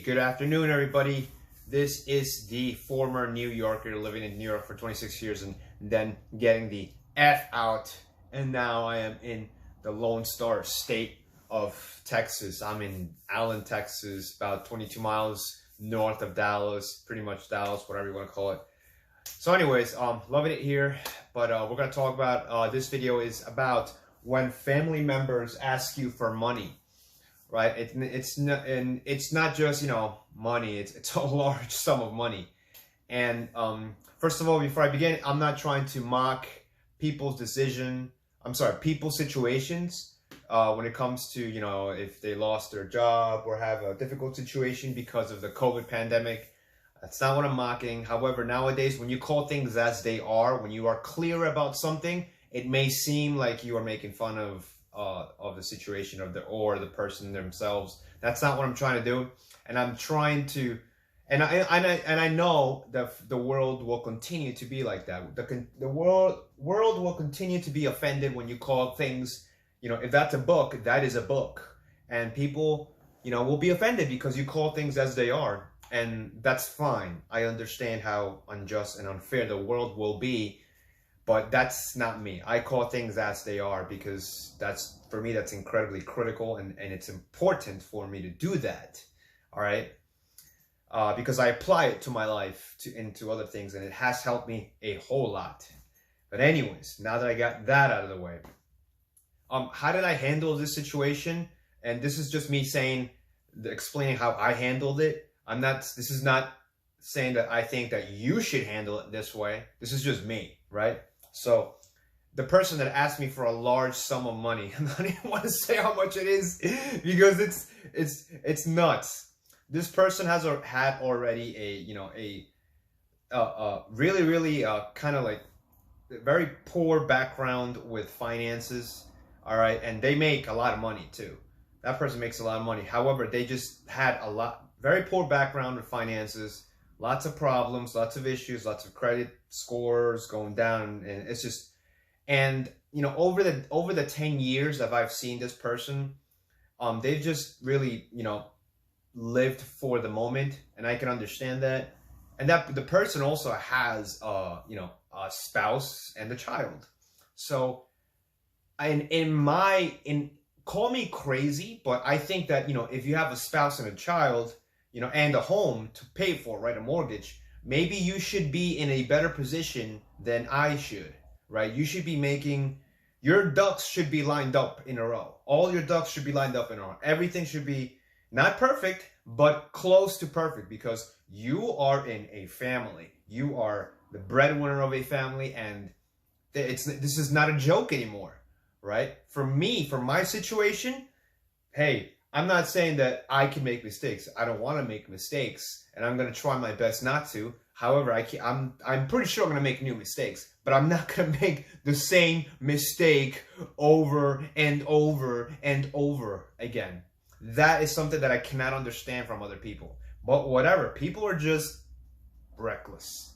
Hey, good afternoon, everybody. This is the former New Yorker living in New York for 26 years and then getting the F out. And now I am in the Lone Star state of Texas. I'm in Allen, Texas, about 22 miles north of Dallas, pretty much Dallas, whatever you want to call it. So anyways, loving it here, but we're going to talk about, this video is about when family members ask you for money. Right, it's not just, you know, money. It's a large sum of money. And first of all, before I begin, I'm not trying to mock people's people's situations when it comes to, you know, if they lost their job or have a difficult situation because of the COVID pandemic. That's not what I'm mocking. However, nowadays, when you call things as they are, when you are clear about something, it may seem like you are making fun of the situation of the person themselves. That's not what I'm trying to do. And I'm trying to, and I know that the world will continue to be like that. The world will continue to be offended when you call things, you know, if that's a book, that is a book. And people, you know, will be offended because you call things as they are. And that's fine. I understand how unjust and unfair the world will be. But that's not me. I call things as they are because for me, that's incredibly critical and it's important for me to do that. All right. Because I apply it to my life and to other things, and it has helped me a whole lot. But anyways, now that I got that out of the way, how did I handle this situation? And this is just me explaining how I handled it. This is not saying that I think that you should handle it this way. This is just me, right? So the person that asked me for a large sum of money, and I don't even want to say how much it is because it's nuts. This person had already a really kind of like very poor background with finances. All right, and they make a lot of money too. That person makes a lot of money. However, they just had very poor background with finances. Lots of problems, lots of issues, lots of credit scores going down, and it's just, and you know, over the 10 years that I've seen this person, they've just really, you know, lived for the moment, and I can understand that. And that the person also has, you know, a spouse and a child. So, call me crazy, but I think that, you know, if you have a spouse and a child, you know, and a home to pay for, right, a mortgage, maybe you should be in a better position than I should, right? You should be your ducks should be lined up in a row. All your ducks should be lined up in a row. Everything should be not perfect, but close to perfect, because you are in a family. You are the breadwinner of a family, and this is not a joke anymore, right? For me, for my situation, hey, I'm not saying that I can make mistakes. I don't want to make mistakes, and I'm going to try my best not to. However, I'm pretty sure I'm going to make new mistakes, but I'm not going to make the same mistake over and over and over again. That is something that I cannot understand from other people. But whatever, people are just reckless.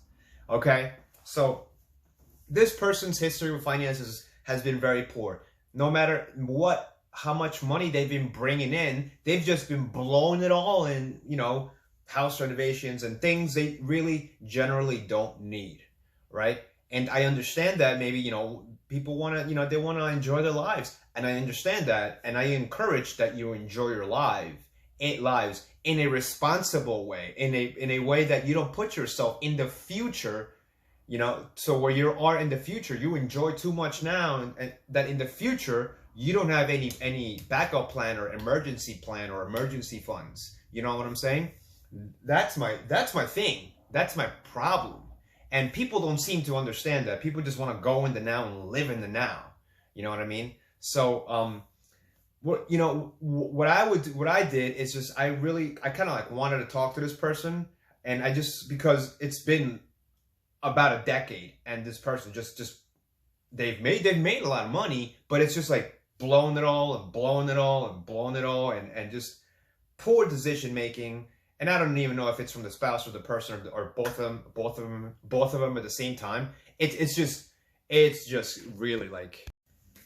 Okay? So this person's history with finances has been very poor. No matter how much money they've been bringing in, they've just been blowing it all in, you know, house renovations and things they really generally don't need, right? And I understand that maybe, you know, people want to, you know, they want to enjoy their lives, and I understand that, and I encourage that you enjoy your lives in a responsible way, in a way that you don't put yourself in the future, you know, so where you are in the future, you enjoy too much now, and that in the future you don't have any backup plan or emergency plan or emergency funds. You know what I'm saying? That's my thing. That's my problem. And people don't seem to understand that. People just want to go in the now and live in the now. You know what I mean? So, what I did is just, I kind of like wanted to talk to this person, and because it's been about a decade, and this person they've made a lot of money, but it's just like blowing it all and blowing it all and blowing it all, and just poor decision making. And I don't even know if it's from the spouse or the person or both of them at the same time. It's just really like,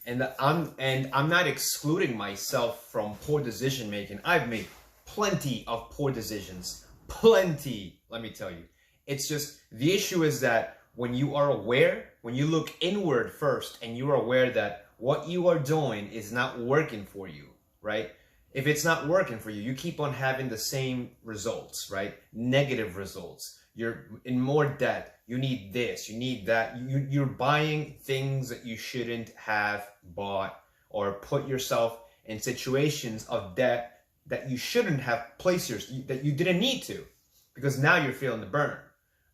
and I'm not excluding myself from poor decision making. I've made plenty of poor decisions. Plenty, let me tell you. It's just, the issue is that when you are aware, when you look inward first and you are aware that what you are doing is not working for you, right? If it's not working for you, you keep on having the same results, right? Negative results. You're in more debt. You need this, you need that. You're buying things that you shouldn't have bought, or put yourself in situations of debt that you shouldn't have placed that you didn't need to, because now you're feeling the burn,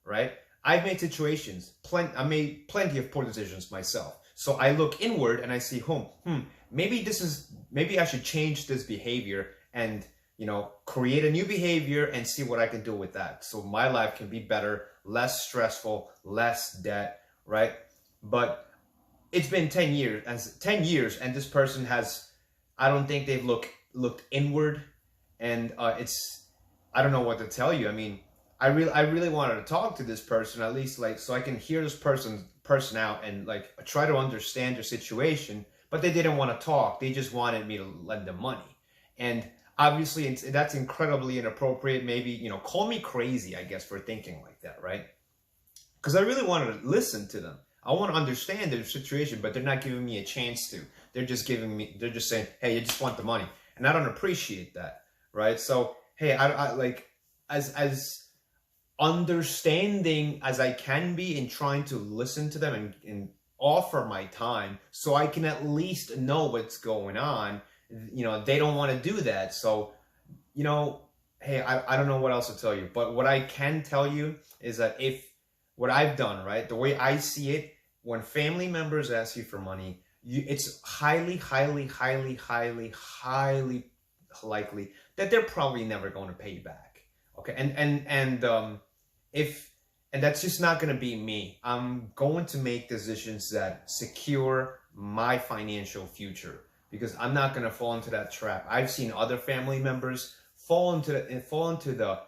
right? I've made I made plenty of poor decisions myself. So I look inward and I see, maybe I should change this behavior and, you know, create a new behavior and see what I can do with that. So my life can be better, less stressful, less debt, right? But it's been 10 years and this person has, I don't think they've looked inward, and I don't know what to tell you. I mean, I really wanted to talk to this person, at least, like, so I can hear this person out and like try to understand their situation, but they didn't want to talk. They just wanted me to lend them money. And obviously that's incredibly inappropriate. Maybe, you know, call me crazy, I guess, for thinking like that, right? Because I really wanted to listen to them. I want to understand their situation, but they're not giving me a chance to. They're just saying, hey, you just want the money. And I don't appreciate that, right? So, hey, I like, as understanding as I can be in trying to listen to them and offer my time so I can at least know what's going on. You know, they don't want to do that. So, you know, hey, I don't know what else to tell you. But what I can tell you is that what I've done, right, the way I see it, when family members ask you for money, it's highly, highly, highly, highly, highly likely that they're probably never going to pay you back. Okay, and that's just not going to be me. I'm going to make decisions that secure my financial future, because I'm not going to fall into that trap. I've seen other family members fall into the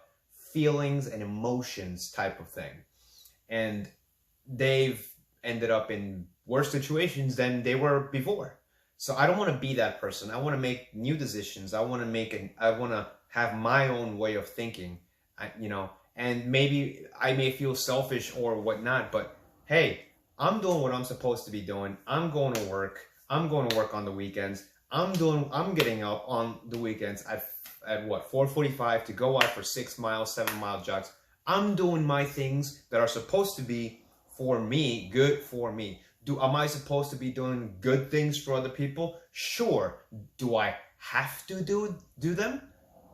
feelings and emotions type of thing, and they've ended up in worse situations than they were before. So I don't want to be that person. I want to make new decisions. I want to have my own way of thinking, you know, and maybe I may feel selfish or whatnot, but hey, I'm doing what I'm supposed to be doing. I'm going to work. I'm going to work on the weekends. I'm getting up on the weekends at what, 4:45 to go out for 6 miles, 7 mile jogs. I'm doing my things that are supposed to be for me, good for me. Am I supposed to be doing good things for other people? Sure. Do I have to do them?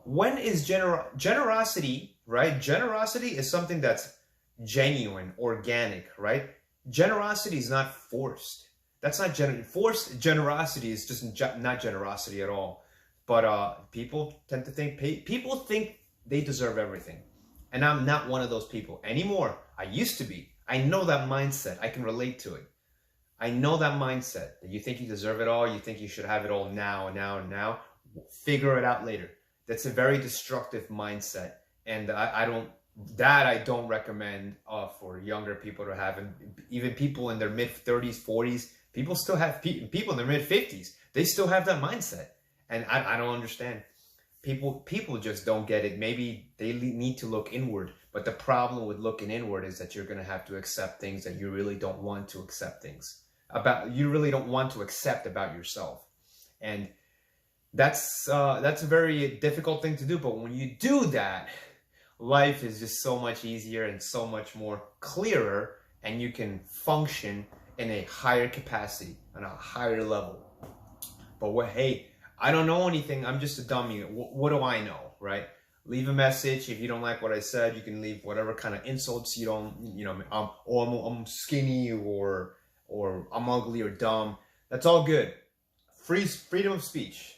When is generosity, right? Generosity is something that's genuine, organic, right? Generosity is not forced. That's not forced generosity is just not generosity at all. But people tend to think, people think they deserve everything. And I'm not one of those people anymore. I used to be. I know that mindset. I can relate to it. I know that mindset that you think you deserve it all. You think you should have it all now. Figure it out later. That's a very destructive mindset. And I don't recommend for younger people to have. And even people in their mid-30s, 40s, people still have people in their mid-50s. They still have that mindset. And I don't understand. People just don't get it. Maybe they need to look inward. But the problem with looking inward is that you're going to have to accept things that you really don't want to accept you really don't want to accept about yourself. And that's a very difficult thing to do. But when you do that, life is just so much easier and so much more clearer, and you can function in a higher capacity, on a higher level. But hey, I don't know anything. I'm just a dummy. What do I know, right? Leave a message. If you don't like what I said, you can leave whatever kind of insults you don't, you know, I'm skinny or I'm ugly or dumb. That's all good. Freedom of speech.